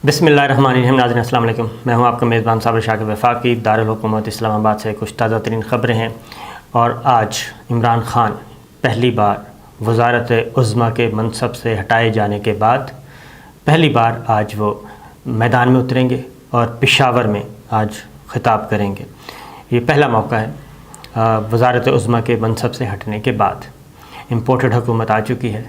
بسم اللہ الرحمن الرحیم۔ ناظرین السلام علیکم، میں ہوں آپ کا میزبان صابر شاکر وفاقی۔ دارالحکومت اسلام آباد سے کچھ تازہ ترین خبریں ہیں، اور آج عمران خان پہلی بار وزارت عظمیٰ کے منصب سے ہٹائے جانے کے بعد پہلی بار آج وہ میدان میں اتریں گے اور پشاور میں آج خطاب کریں گے۔ یہ پہلا موقع ہے وزارت عظمیٰ کے منصب سے ہٹنے کے بعد۔ امپورٹڈ حکومت آ چکی ہے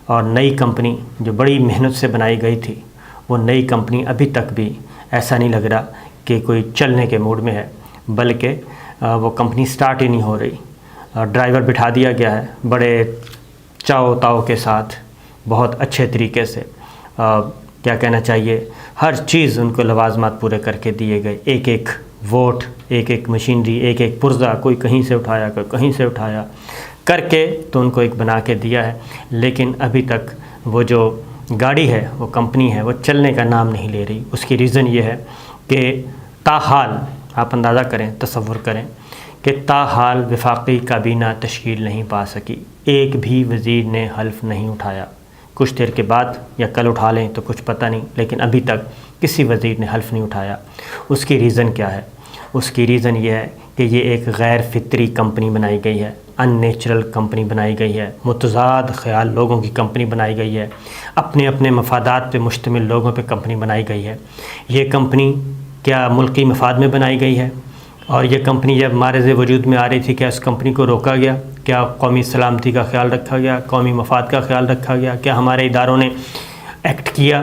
اور نئی کمپنی جو بڑی محنت سے بنائی گئی تھی، وہ نئی کمپنی ابھی تک بھی ایسا نہیں لگ رہا کہ کوئی چلنے کے موڈ میں ہے، بلکہ وہ کمپنی سٹارٹ ہی نہیں ہو رہی۔ ڈرائیور بٹھا دیا گیا ہے بڑے چاؤ تاؤ کے ساتھ، بہت اچھے طریقے سے، کیا کہنا چاہیے، ہر چیز ان کو لوازمات پورے کر کے دیے گئے۔ ایک ایک ووٹ، ایک ایک مشینری، ایک ایک پرزہ، کوئی کہیں سے اٹھایا کوئی کہیں سے اٹھایا کر کے تو ان کو ایک بنا کے دیا ہے، لیکن ابھی تک وہ جو گاڑی ہے، وہ کمپنی ہے، وہ چلنے کا نام نہیں لے رہی۔ اس کی ریزن یہ ہے کہ تاحال آپ اندازہ کریں، تصور کریں کہ تاحال وفاقی کابینہ تشکیل نہیں پا سکی، ایک بھی وزیر نے حلف نہیں اٹھایا۔ کچھ دیر کے بعد یا کل اٹھا لیں تو کچھ پتہ نہیں، لیکن ابھی تک کسی وزیر نے حلف نہیں اٹھایا۔ اس کی ریزن کیا ہے؟ اس کی ریزن یہ ہے کہ یہ ایک غیر فطری کمپنی بنائی گئی ہے، ان نیچرل کمپنی بنائی گئی ہے، متضاد خیال لوگوں کی کمپنی بنائی گئی ہے، اپنے اپنے مفادات پہ مشتمل لوگوں پہ کمپنی بنائی گئی ہے۔ یہ کمپنی کیا ملکی مفاد میں بنائی گئی ہے؟ اور یہ کمپنی جب معرض وجود میں آ رہی تھی، کیا اس کمپنی کو روکا گیا؟ کیا قومی سلامتی کا خیال رکھا گیا؟ قومی مفاد کا خیال رکھا گیا؟ کیا ہمارے اداروں نے ایکٹ کیا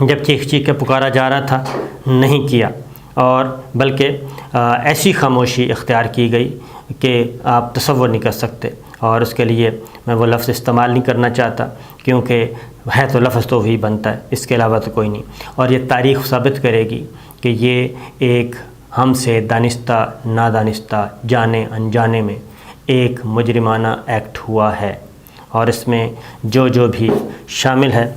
جب چیخ چیخ کے پکارا جا رہا تھا؟ نہیں کیا، اور بلکہ ایسی خاموشی اختیار کی گئی کہ آپ تصور نہیں کر سکتے۔ اور اس کے لیے میں وہ لفظ استعمال نہیں کرنا چاہتا، کیونکہ ہے تو لفظ تو وہی بنتا ہے، اس کے علاوہ تو کوئی نہیں۔ اور یہ تاریخ ثابت کرے گی کہ یہ ایک ہم سے دانستہ نادانستہ جانے انجانے میں ایک مجرمانہ ایکٹ ہوا ہے، اور اس میں جو بھی شامل ہے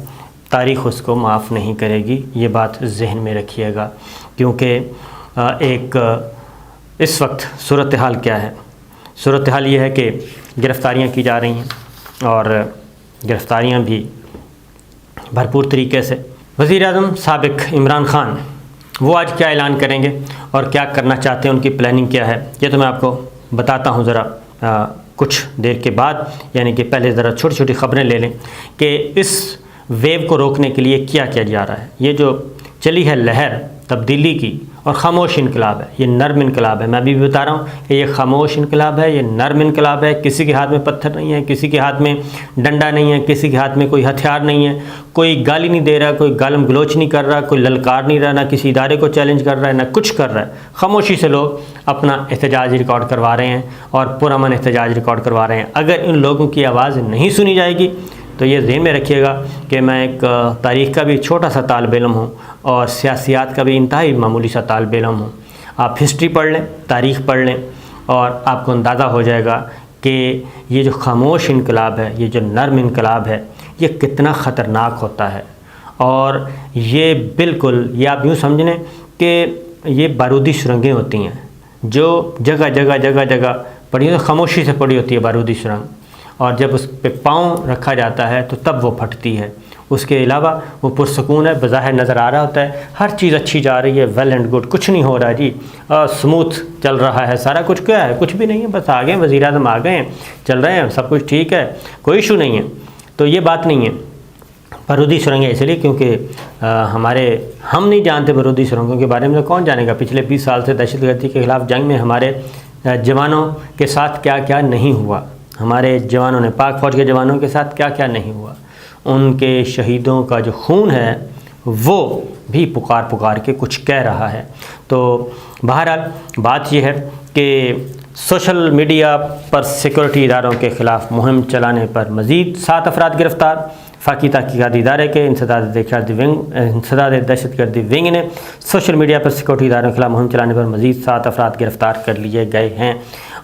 تاریخ اس کو معاف نہیں کرے گی۔ یہ بات ذہن میں رکھیے گا، کیونکہ ایک اس وقت صورتحال کیا ہے؟ صورتحال یہ ہے کہ گرفتاریاں کی جا رہی ہیں، اور گرفتاریاں بھی بھرپور طریقے سے۔ وزیر اعظم سابق عمران خان وہ آج کیا اعلان کریں گے اور کیا کرنا چاہتے ہیں، ان کی پلاننگ کیا ہے، یہ تو میں آپ کو بتاتا ہوں ذرا کچھ دیر کے بعد۔ یعنی کہ پہلے ذرا چھوٹی چھوٹی خبریں لے لیں کہ اس ویو کو روکنے کے لیے کیا کیا جا رہا ہے۔ یہ جو چلی ہے لہر تبدیلی کی اور خاموش انقلاب ہے، یہ نرم انقلاب ہے۔ میں ابھی بھی بتا رہا ہوں کہ یہ خاموش انقلاب ہے، یہ نرم انقلاب ہے۔ کسی کے ہاتھ میں پتھر نہیں ہے، کسی کے ہاتھ میں ڈنڈا نہیں ہے، کسی کے ہاتھ میں کوئی ہتھیار نہیں ہے، کوئی گالی نہیں دے رہا، کوئی گالم گلوچ نہیں کر رہا، کوئی للکار نہیں رہا، نہ کسی ادارے کو چیلنج کر رہا ہے، نہ کچھ کر رہا ہے۔ خاموشی سے لوگ اپنا احتجاج ریکارڈ کروا رہے ہیں، اور پرامن احتجاج ریکارڈ کروا رہے ہیں۔ اگر ان لوگوں کی آواز نہیں سنی جائے گی تو یہ ذہن میں رکھیے گا کہ میں ایک تاریخ کا بھی چھوٹا سا طالب علم ہوں، اور سیاسیات کا بھی انتہائی معمولی سا طالب علم ہوں۔ آپ ہسٹری پڑھ لیں، تاریخ پڑھ لیں، اور آپ کو اندازہ ہو جائے گا کہ یہ جو خاموش انقلاب ہے، یہ جو نرم انقلاب ہے، یہ کتنا خطرناک ہوتا ہے۔ اور یہ بالکل، یہ آپ یوں سمجھ لیں کہ یہ بارودی سرنگیں ہوتی ہیں جو جگہ جگہ پڑی ہوتی، خاموشی سے پڑی ہوتی ہے بارودی سرنگ، اور جب اس پہ پاؤں رکھا جاتا ہے تو تب وہ پھٹتی ہے۔ اس کے علاوہ وہ پرسکون ہے، بظاہر نظر آ رہا ہوتا ہے، ہر چیز اچھی جا رہی ہے، ویل اینڈ گڈ، کچھ نہیں ہو رہا جی، سموتھ چل رہا ہے سارا کچھ۔ کیا ہے؟ کچھ بھی نہیں ہے، بس آ گئے وزیر اعظم، آ گئے ہیں، چل رہے ہیں، سب کچھ ٹھیک ہے، کوئی ایشو نہیں ہے۔ تو یہ بات نہیں ہے۔ بارودی سرنگیں اس لیے کیونکہ ہم نہیں جانتے بارودی سرنگوں کے بارے میں، کون جانے گا؟ پچھلے 20 سال سے دہشت گردی کے خلاف جنگ میں ہمارے جوانوں کے ساتھ کیا کیا نہیں ہوا، ہمارے جوانوں نے، پاک فوج کے جوانوں کے ساتھ کیا کیا نہیں ہوا۔ ان کے شہیدوں کا جو خون ہے وہ بھی پکار کے کچھ کہہ رہا ہے۔ تو بہرحال بات یہ ہے کہ سوشل میڈیا پر سیکورٹی اداروں کے خلاف مہم چلانے پر مزید 7 افراد گرفتار۔ وفاقی تحقیقاتی ادارے کے انسداد دہشت گردی ونگ نے سوشل میڈیا پر سیکورٹی اداروں کے خلاف مہم چلانے پر مزید 7 افراد گرفتار کر لیے گئے ہیں،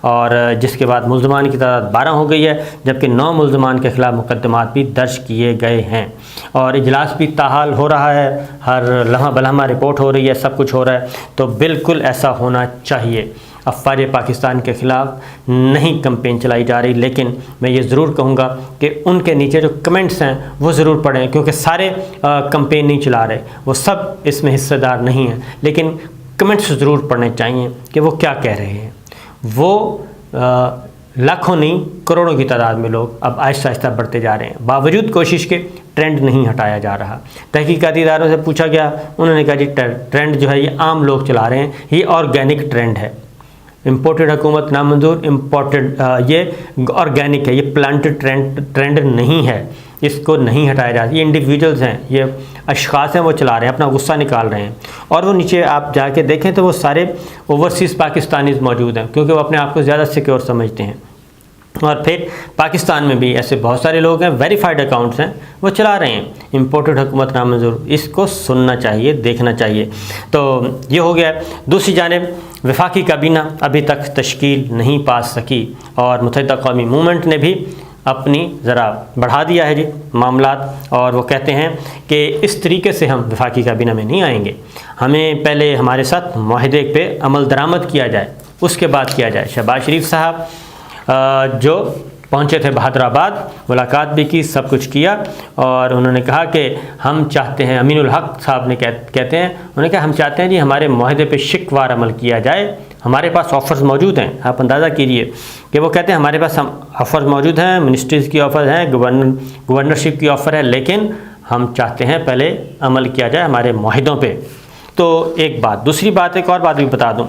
اور جس کے بعد ملزمان کی تعداد 12 ہو گئی ہے، جبکہ 9 ملزمان کے خلاف مقدمات بھی درج کیے گئے ہیں۔ اور اجلاس بھی تاحال ہو رہا ہے، ہر لمحہ بلمحہ رپورٹ ہو رہی ہے، سب کچھ ہو رہا ہے، تو بالکل ایسا ہونا چاہیے۔ افواج پاکستان کے خلاف نہیں کمپین چلائی جا رہی، لیکن میں یہ ضرور کہوں گا کہ ان کے نیچے جو کمنٹس ہیں وہ ضرور پڑھیں، کیونکہ سارے کمپین نہیں چلا رہے، وہ سب اس میں حصہ دار نہیں ہیں، لیکن کمنٹس ضرور پڑھنے چاہیے کہ وہ کیا کہہ رہے ہیں۔ وہ لاکھوں نہیں کروڑوں کی تعداد میں لوگ اب آہستہ آہستہ بڑھتے جا رہے ہیں، باوجود کوشش کے ٹرینڈ نہیں ہٹایا جا رہا۔ تحقیقاتی اداروں سے پوچھا گیا، انہوں نے کہا جی ٹرینڈ جو ہے یہ عام لوگ چلا رہے ہیں، یہ آرگینک ٹرینڈ ہے، امپورٹڈ حکومت نامنظور، امپورٹڈ یہ آرگینک ہے، یہ پلانٹڈ ٹرینڈ نہیں ہے، اس کو نہیں ہٹایا جاتا۔ یہ انڈیویجولز ہیں، یہ اشخاص ہیں، وہ چلا رہے ہیں، اپنا غصہ نکال رہے ہیں، اور وہ نیچے آپ جا کے دیکھیں تو وہ سارے اوورسیز پاکستانیز موجود ہیں، کیونکہ وہ اپنے آپ کو زیادہ سیکیور سمجھتے ہیں۔ اور پھر پاکستان میں بھی ایسے بہت سارے لوگ ہیں، ویریفائڈ اکاؤنٹس ہیں، وہ چلا رہے ہیں امپورٹڈ حکومت نامنظور۔ اس کو سننا چاہیے، دیکھنا چاہیے۔ تو یہ ہو گیا۔ دوسری جانب وفاقی کابینہ ابھی تک تشکیل نہیں پا سکی، اور متحدہ قومی موومنٹ نے بھی اپنی ذرا بڑھا دیا ہے جی معاملات، اور وہ کہتے ہیں کہ اس طریقے سے ہم وفاقی کابینہ میں نہیں آئیں گے، ہمیں پہلے ہمارے ساتھ معاہدے پہ عمل درآمد کیا جائے، اس کے بعد کیا جائے۔ شہباز شریف صاحب جو پہنچے تھے بہادر آباد، ملاقات بھی کی، سب کچھ کیا، اور انہوں نے کہا کہ ہم چاہتے ہیں، امین الحق صاحب نے کہتے ہیں، انہوں نے کہا ہم چاہتے ہیں جی ہمارے معاہدے پہ شکوار عمل کیا جائے، ہمارے پاس آفرز موجود ہیں۔ آپ اندازہ کیجئے کہ وہ کہتے ہیں ہمارے پاس آفرز موجود ہیں، منسٹریز کی آفر ہیں، گورنرشپ کی آفر ہے، لیکن ہم چاہتے ہیں پہلے عمل کیا جائے ہمارے معاہدوں پہ۔ تو ایک بات۔ دوسری بات، ایک اور بات بھی بتا دوں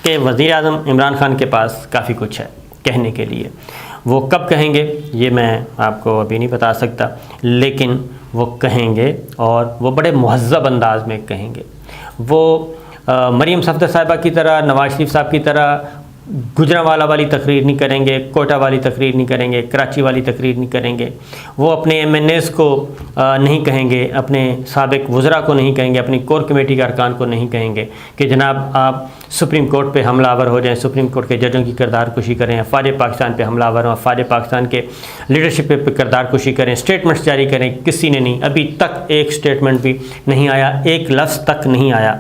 کہ وزیر اعظم عمران خان کے پاس کافی کچھ ہے کہنے کے لیے، وہ کب کہیں گے یہ میں آپ کو ابھی نہیں بتا سکتا، لیکن وہ کہیں گے، اور وہ بڑے مہذب انداز میں کہیں گے۔ وہ مریم صفدر صاحبہ کی طرح، نواز شریف صاحب کی طرح گجرانوالہ والی تقریر نہیں کریں گے، کوئٹہ والی تقریر نہیں کریں گے، کراچی والی تقریر نہیں کریں گے۔ وہ اپنے ایم این ایز کو نہیں کہیں گے، اپنے سابق وزراء کو نہیں کہیں گے، اپنی کور کمیٹی کے ارکان کو نہیں کہیں گے کہ جناب آپ سپریم کورٹ پہ حملہ آور ہو جائیں، سپریم کورٹ کے ججوں کی کردار کشی کریں، افواج پاکستان پہ حملہ آور ہوں، افواج پاکستان کے لیڈرشپ پہ کردار کشی کریں، اسٹیٹمنٹس جاری کریں۔ کسی نے نہیں، ابھی تک ایک اسٹیٹمنٹ بھی نہیں آیا، ایک لفظ تک نہیں آیا،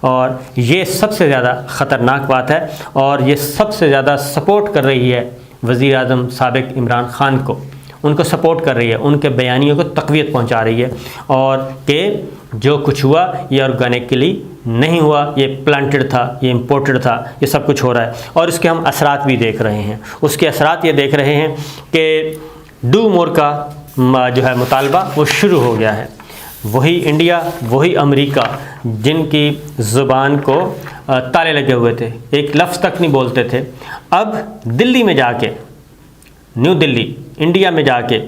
اور یہ سب سے زیادہ خطرناک بات ہے، اور یہ سب سے زیادہ سپورٹ کر رہی ہے وزیر اعظم سابق عمران خان کو، ان کو سپورٹ کر رہی ہے، ان کے بیانیوں کو تقویت پہنچا رہی ہے، اور کہ جو کچھ ہوا یہ آرگینکلی نہیں ہوا، یہ پلانٹڈ تھا، یہ امپورٹڈ تھا، یہ سب کچھ ہو رہا ہے، اور اس کے ہم اثرات بھی دیکھ رہے ہیں۔ اس کے اثرات یہ دیکھ رہے ہیں کہ ڈو مور کا جو ہے مطالبہ وہ شروع ہو گیا ہے۔ وہی انڈیا، وہی امریکہ جن کی زبان کو تالے لگے ہوئے تھے، ایک لفظ تک نہیں بولتے تھے، اب دلی میں جا کے، نیو دلی انڈیا میں جا کے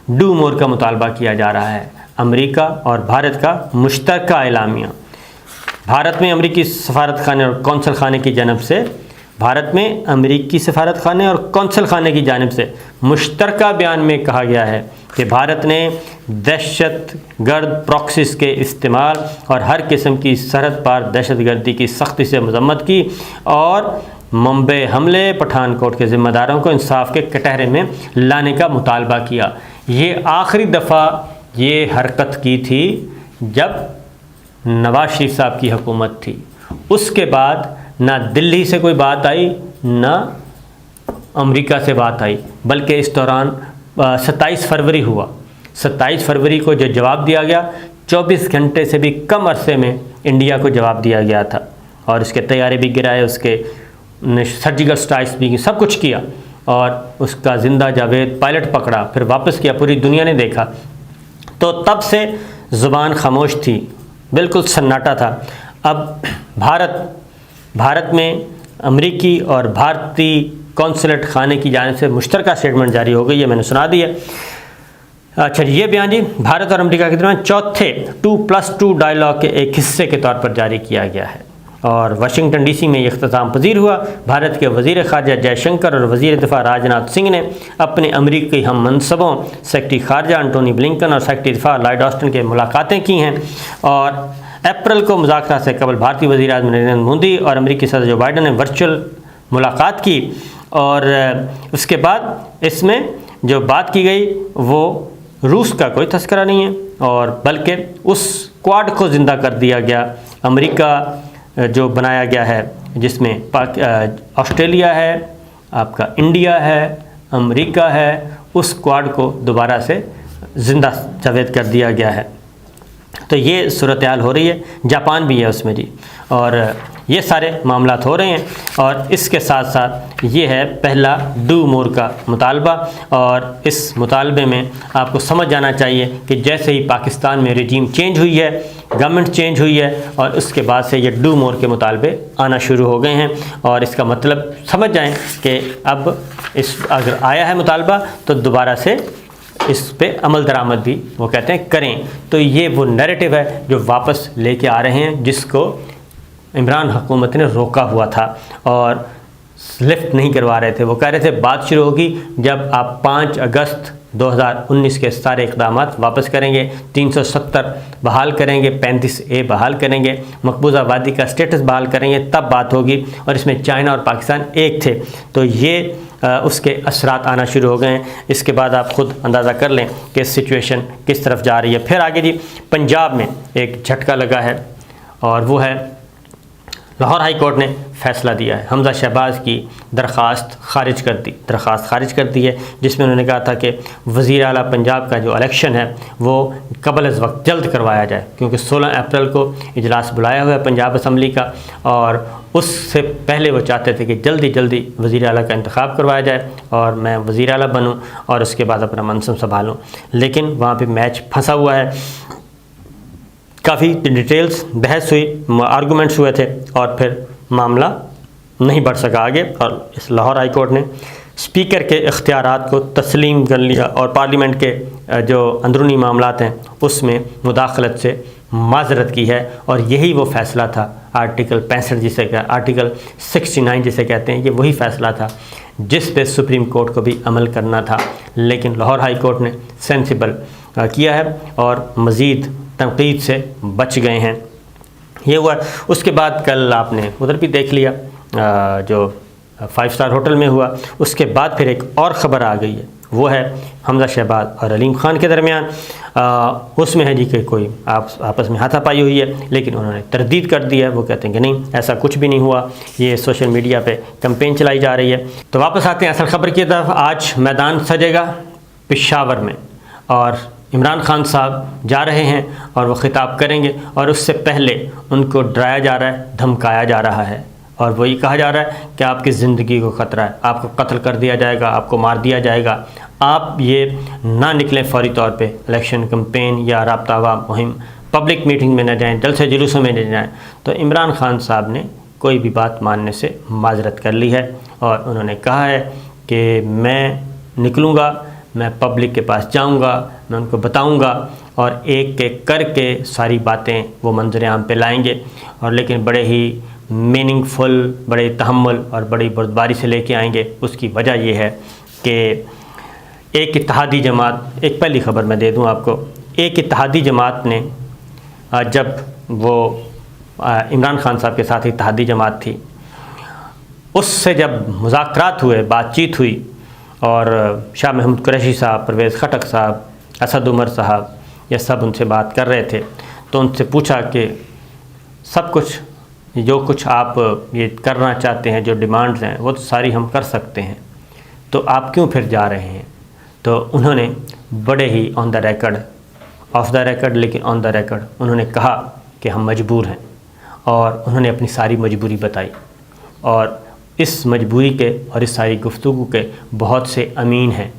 ڈو مور کا مطالبہ کیا جا رہا ہے۔ امریکہ اور بھارت کا مشترکہ اعلامیہ، بھارت میں امریکی سفارت خانے اور قونصل خانے کی جانب سے، بھارت میں امریکی سفارت خانے اور قونصل خانے کی جانب سے مشترکہ بیان میں کہا گیا ہے کہ بھارت نے دہشت گرد پراکسیز کے استعمال اور ہر قسم کی سرحد پار دہشت گردی کی سختی سے مذمت کی، اور ممبئی حملے، پٹھان کوٹ کے ذمہ داروں کو انصاف کے کٹہرے میں لانے کا مطالبہ کیا۔ یہ آخری دفعہ یہ حرکت کی تھی جب نواز شریف صاحب کی حکومت تھی، اس کے بعد نہ دلی سے کوئی بات آئی، نہ امریکہ سے بات آئی، بلکہ اس دوران 27 فروری ہوا، 27 فروری کو جو جواب دیا گیا، 24 گھنٹے سے بھی کم عرصے میں انڈیا کو جواب دیا گیا تھا، اور اس کے طیارے بھی گرائے، اس کے سرجیکل سٹرائکس بھی کی، سب کچھ کیا، اور اس کا زندہ جاوید پائلٹ پکڑا، پھر واپس کیا، پوری دنیا نے دیکھا۔ تو تب سے زبان خاموش تھی، بالکل سناٹا تھا۔ اب بھارت میں امریکی اور بھارتی کونسلیٹ خانے کی جانب سے مشترکہ اسٹیٹمنٹ جاری ہو گئی ہے، میں نے سنا دی ہے۔ اچھا یہ بیان جی بھارت اور امریکہ کے درمیان چوتھے 2+2 ڈائیلاگ کے ایک حصے کے طور پر جاری کیا گیا ہے، اور واشنگٹن ڈی سی میں یہ اختتام پذیر ہوا۔ بھارت کے وزیر خارجہ جے شنکر اور وزیر دفاع راجناتھ سنگھ نے اپنے امریکی ہم منصبوں سیکرٹری خارجہ انٹونی بلنکن اور سیکرٹری دفاع لائیڈ آسٹن کے ملاقاتیں کی ہیں، اور اپریل کو مذاکرات سے قبل بھارتی وزیر اعظم نریندر مودی اور امریکی صدر جو بائیڈن نے ورچوئل ملاقات کی، اور اس کے بعد اس میں جو بات کی گئی وہ روس کا کوئی تذکرہ نہیں ہے، اور بلکہ اس کواد کو زندہ کر دیا گیا، امریکہ، جو بنایا گیا ہے جس میں آسٹریلیا ہے، آپ کا انڈیا ہے، امریکہ ہے، اس اسکواڈ کو دوبارہ سے زندہ جاوید کر دیا گیا ہے۔ تو یہ صورتحال ہو رہی ہے، جاپان بھی ہے اس میں جی، اور یہ سارے معاملات ہو رہے ہیں۔ اور اس کے ساتھ ساتھ یہ ہے پہلا ڈو مور کا مطالبہ، اور اس مطالبے میں آپ کو سمجھ جانا چاہیے کہ جیسے ہی پاکستان میں رجیم چینج ہوئی ہے، گورنمنٹ چینج ہوئی ہے، اور اس کے بعد سے یہ ڈو مور کے مطالبے آنا شروع ہو گئے ہیں، اور اس کا مطلب سمجھ جائیں کہ اب اگر آیا ہے مطالبہ تو دوبارہ سے اس پہ عمل درآمد بھی وہ کہتے ہیں کریں۔ تو یہ وہ نیریٹو ہے جو واپس لے کے آ رہے ہیں، جس کو عمران حکومت نے روکا ہوا تھا اور لفٹ نہیں کروا رہے تھے۔ وہ کہہ رہے تھے بات شروع ہوگی جب آپ 5 اگست 2019 کے سارے اقدامات واپس کریں گے، 370 بحال کریں گے، 35A بحال کریں گے، مقبوضہ وادی کا سٹیٹس بحال کریں گے، تب بات ہوگی۔ اور اس میں چائنا اور پاکستان ایک تھے، تو یہ اس کے اثرات آنا شروع ہو گئے ہیں۔ اس کے بعد آپ خود اندازہ کر لیں کہ سچویشن کس طرف جا رہی ہے۔ پھر آگے جی پنجاب میں ایک جھٹکا لگا ہے، اور وہ ہے لاہور ہائی کورٹ نے فیصلہ دیا ہے، حمزہ شہباز کی درخواست خارج کر دی ہے، جس میں انہوں نے کہا تھا کہ وزیر اعلیٰ پنجاب کا جو الیکشن ہے وہ قبل از وقت جلد کروایا جائے، کیونکہ 16 اپریل کو اجلاس بلایا ہوا ہے پنجاب اسمبلی کا، اور اس سے پہلے وہ چاہتے تھے کہ جلدی وزیر اعلیٰ کا انتخاب کروایا جائے اور میں وزیر اعلیٰ بنوں اور اس کے بعد اپنا منصب سنبھالوں، لیکن وہاں پہ میچ پھنسا ہوا ہے۔ کافی ڈیٹیلز بحث ہوئی، آرگومنٹس ہوئے تھے، اور پھر معاملہ نہیں بڑھ سکا آگے، اور اس لاہور ہائی کورٹ نے اسپیکر کے اختیارات کو تسلیم کر لیا اور پارلیمنٹ کے جو اندرونی معاملات ہیں اس میں مداخلت سے معذرت کی ہے، اور یہی وہ فیصلہ تھا آرٹیکل 65 آرٹیکل 69 جسے کہتے ہیں، یہ وہی فیصلہ تھا جس پہ سپریم کورٹ کو بھی عمل کرنا تھا، لیکن لاہور ہائی کورٹ نے سینسیبل کیا ہے اور مزید تنقید سے بچ گئے ہیں۔ یہ ہوا۔ اس کے بعد کل آپ نے ادھر بھی دیکھ لیا جو 5 اسٹار ہوٹل میں ہوا، اس کے بعد پھر ایک اور خبر آ گئی ہے، وہ ہے حمزہ شہباز اور علیم خان کے درمیان۔ اس میں ہے جی کہ کوئی آپس میں ہاتھا پائی ہوئی ہے، لیکن انہوں نے تردید کر دی ہے، وہ کہتے ہیں کہ نہیں ایسا کچھ بھی نہیں ہوا، یہ سوشل میڈیا پہ کمپین چلائی جا رہی ہے۔ تو واپس آتے ہیں اصل خبر کی طرف۔ آج میدان سجے گا پشاور میں، اور عمران خان صاحب جا رہے ہیں اور وہ خطاب کریں گے، اور اس سے پہلے ان کو ڈرایا جا رہا ہے، دھمکایا جا رہا ہے، اور وہی کہا جا رہا ہے کہ آپ کی زندگی کو خطرہ ہے، آپ کو قتل کر دیا جائے گا، آپ کو مار دیا جائے گا، آپ یہ نہ نکلیں فوری طور پہ الیکشن کمپین یا رابطہ عوام مہم، پبلک میٹنگ میں نہ جائیں، جلسے جلوسوں میں نہ جائیں۔ تو عمران خان صاحب نے کوئی بھی بات ماننے سے معذرت کر لی ہے، اور انہوں نے کہا ہے کہ میں نکلوں گا، میں پبلک کے پاس جاؤں گا، میں ان کو بتاؤں گا، اور ایک ایک کر کے ساری باتیں وہ منظر عام پہ لائیں گے، اور لیکن بڑے ہی میننگ فل، بڑے تحمل اور بڑی بردباری سے لے کے آئیں گے۔ اس کی وجہ یہ ہے کہ ایک اتحادی جماعت، ایک پہلی خبر میں دے دوں آپ کو، ایک اتحادی جماعت نے جب وہ عمران خان صاحب کے ساتھ اتحادی جماعت تھی، اس سے جب مذاکرات ہوئے، بات چیت ہوئی، اور شاہ محمود قریشی صاحب، پرویز خٹک صاحب، اسد عمر صاحب، یہ سب ان سے بات کر رہے تھے، تو ان سے پوچھا کہ سب کچھ جو کچھ آپ یہ کرنا چاہتے ہیں، جو ڈیمانڈز ہیں وہ تو ساری ہم کر سکتے ہیں، تو آپ کیوں پھر جا رہے ہیں؟ تو انہوں نے بڑے ہی on the record, off the record لیکن آن دا ریکارڈ انہوں نے کہا کہ ہم مجبور ہیں، اور انہوں نے اپنی ساری مجبوری بتائی، اور اس مجبوری کے اور اس ساری گفتگو کے بہت سے امین ہیں،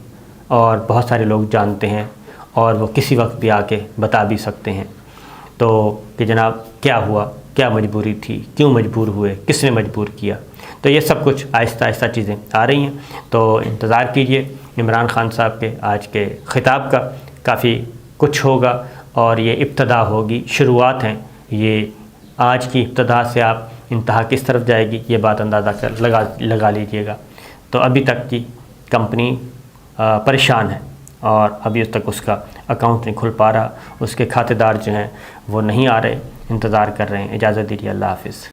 اور بہت سارے لوگ جانتے ہیں، اور وہ کسی وقت بھی آ کے بتا بھی سکتے ہیں، تو کہ جناب کیا ہوا، کیا مجبوری تھی، کیوں مجبور ہوئے، کس نے مجبور کیا۔ تو یہ سب کچھ آہستہ آہستہ چیزیں آ رہی ہیں، تو انتظار کیجئے عمران خان صاحب کے آج کے خطاب کا، کافی کچھ ہوگا، اور یہ ابتدا ہوگی، شروعات ہیں، یہ آج کی ابتدا سے آپ انتہا کس طرف جائے گی یہ بات اندازہ کر لگا لیجئے گا۔ تو ابھی تک کی کمپنی پریشان ہے، اور ابھی تک اس کا اکاؤنٹ نہیں کھل پا رہا، اس کے کھاتے دار جو ہیں وہ نہیں آ رہے، انتظار کر رہے ہیں۔ اجازت دیجیے، اللہ حافظ۔